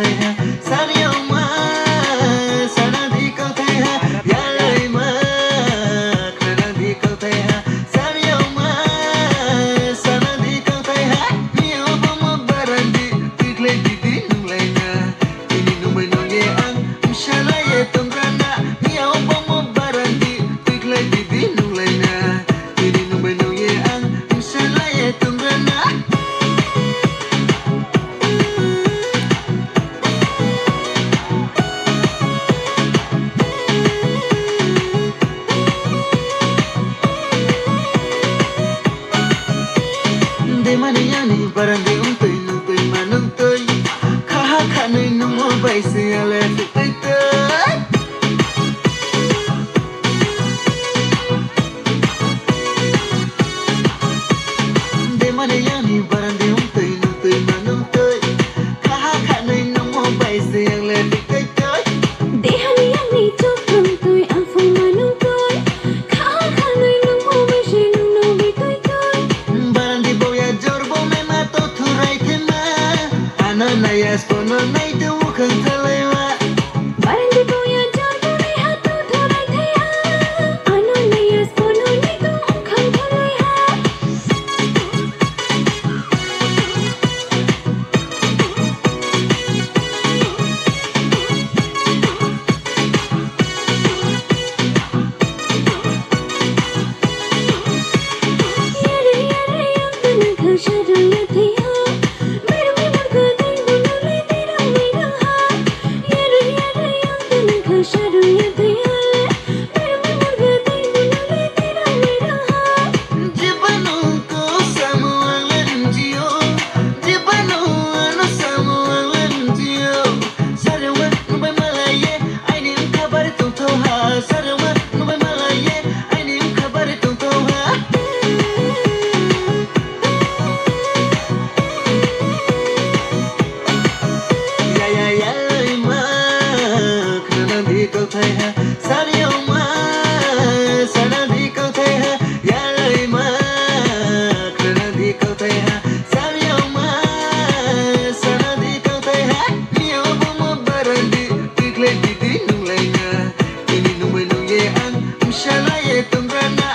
thầy ha sa đi ông ma sa na đi câu thầy ha ya lời ma khả năng đi câu thầy ha sa đi ông ma sa na đi câu thầy ha nhiều bom barandi tuyệt lệ đi đi nung lại na ini nung bên nung ye ang mshala ye tum rana nhiều bom barandi tuyệt lệ đi đi nung lại na ini nung bên nung ye ang mshala ye tum rana de manhã nem para de não tem mas não tem kha nem não vai se ela tem de manhã nem para de não tem mas não tem kha nem não vai se ela tem để hani yang ni chok rum tôi ang phong mà nung tôi khá nơi nung mo mai she nung no bi tôi barandi boya jorbo me mato thurai thema ananaya spono nai tu khang thalewa barandi boya jar bo nei ha tu thorai thai ha ano nei as bono nei tu khang tholai ha yare yang tu nang khang sha ra ya thai ha mere me mar ka dai bu no le dai ra me ra ha yare yang tu nang khang sha ra ya thai ha mere me mar ka dai bu no le dai ra me ra ha jibanu ko samualan jio jibanu ano samualan jio sarawa nubai malaye aini kabar tu tho ha sarawa nubai malaye aini kabar tu tho ha ya lời ma khả năng đi câu thầy ha sa đi ông ma sa na đi câu thầy ha ya lời ma khả năng đi câu thầy ha sa đi ông ma sa na đi câu thầy ha nhiều bom barandi tuyệt lệ đi đi nung lại na ini nung bên nung ye ang mshala ye tum rana